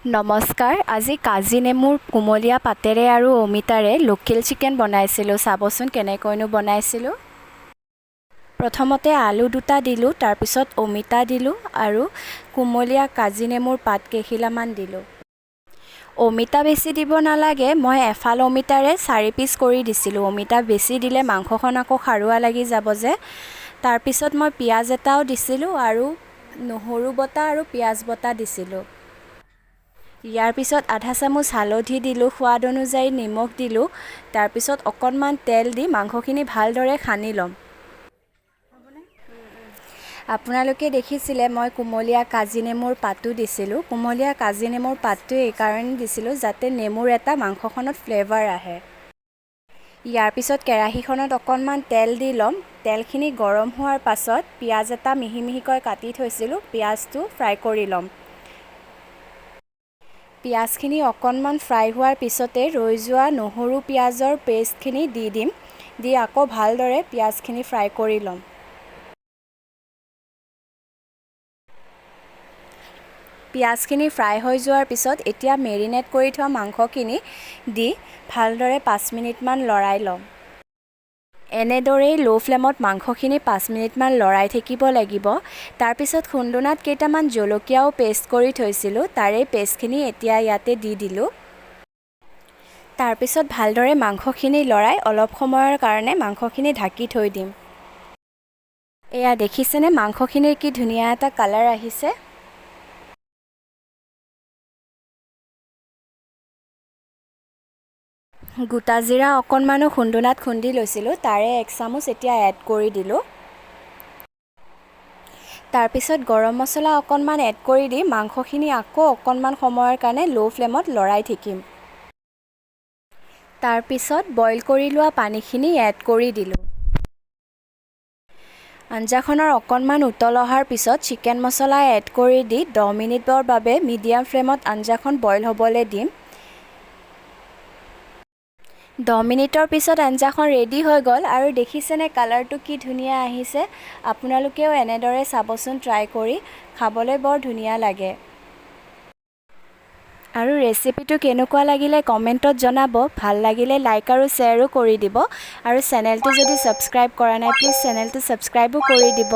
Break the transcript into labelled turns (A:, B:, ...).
A: নমস্কাৰ আজি কাজি নেমুৰ কুমলীয়া পাতেৰে আৰু অমিতাৰে লোকেল চিকেন বনাইছিলোঁ চাবচোন কেনেকৈনো বনাইছিলোঁ প্ৰথমতে আলু দুটা দিলোঁ তাৰপিছত অমিতা দিলোঁ আৰু কুমলীয়া কাজি নেমুৰ পাত কেইখিলামান দিলোঁ অমিতা বেছি দিব নালাগে মই এফাল অমিতাৰে 4 পিচ কৰি দিছিলোঁ অমিতা বেছি দিলে মাংসখন আকৌ খাৰুৱা লাগি যাব যে তাৰপিছত মই পিয়াজ এটাও দিছিলোঁ আৰু নহৰু বটা আৰু পিয়াজ বটা দিছিলোঁ ইয়াৰ পিছত আধা চামুচ হালধি দিলোঁ সোৱাদ অনুযায়ী নিমখ দিলোঁ তাৰপিছত অকণমান তেল দি মাংসখিনি ভালদৰে সানি ল'ম আপোনালোকে দেখিছিলে মই কুমলীয়া কাজি নেমুৰ পাতো দিছিলোঁ কুমলীয়া কাজি নেমুৰ পাতটো এই কাৰণে দিছিলোঁ যাতে নেমুৰ এটা মাংসখনত ফ্লেভাৰ আহে ইয়াৰ পিছত কেৰাহীখনত অকণমান তেল দি ল'ম তেলখিনি গৰম হোৱাৰ পাছত পিয়াজ এটা মিহি মিহিকৈ কাটি থৈছিলোঁ পিয়াজটো ফ্ৰাই কৰি ল'ম পিয়াজখিনি অকণমান ফ্ৰাই হোৱাৰ পিছতে ৰৈ যোৱা নহৰু পিয়াজৰ পেষ্টখিনি দি দিম দি আকৌ ভালদৰে পিয়াজখিনি ফ্ৰাই কৰি ল'ম পিয়াজখিনি ফ্ৰাই হৈ যোৱাৰ পিছত এতিয়া মেৰিনেট কৰি থোৱা মাংসখিনি দি ভালদৰে 5 মিনিটমান লৰাই ল'ম এনেদৰেই ল' ফ্লেমত মাংসখিনি 5 মিনিটমান লৰাই থাকিব লাগিব তাৰপিছত খুন্দুনাত কেইটামান জলকীয়াও পেষ্ট কৰি থৈছিলোঁ তাৰে পেষ্টখিনি এতিয়া ইয়াতে দি দিলোঁ তাৰপিছত ভালদৰে মাংসখিনি লৰাই অলপ সময়ৰ কাৰণে মাংসখিনি ঢাকি থৈ দিম এয়া দেখিছেনে মাংসখিনিৰ কি ধুনীয়া এটা কালাৰ আহিছে গোটা জিৰা অকণমানো খুন্দুনাত খুন্দি লৈছিলোঁ তাৰে 1 চামুচ এতিয়া এড কৰি দিলোঁ তাৰপিছত গৰম মছলা অকণমান এড কৰি দি মাংসখিনি আকৌ অকণমান সময়ৰ কাৰণে ল' ফ্লেমত লৰাই থাকিম তাৰপিছত বইল কৰি লোৱা পানীখিনি এড কৰি দিলোঁ আঞ্জাখনৰ অকণমান উতল অহাৰ পিছত চিকেন মছলা এড কৰি দি 10 মিনিটৰ বাবে মিডিয়াম ফ্লেমত আঞ্জাখন বইল হ'বলৈ দিম 10 মিনিটৰ পিছত আঞ্জাখন ৰেডি হৈ গ'ল আৰু দেখিছেনে কালাৰটো কি ধুনীয়া আহিছে আপোনালোকেও এনেদৰে চাবচোন ট্ৰাই কৰি খাবলৈ বৰ ধুনীয়া লাগে আৰু ৰেচিপিটো কেনেকুৱা লাগিলে কমেণ্টত জনাব ভাল লাগিলে লাইক আৰু শ্বেয়াৰো কৰি দিব আৰু চেনেলটো যদি ছাবস্ক্ৰাইব কৰা নাই প্লিজ চেনেলটো ছাবস্ক্ৰাইবো কৰি দিব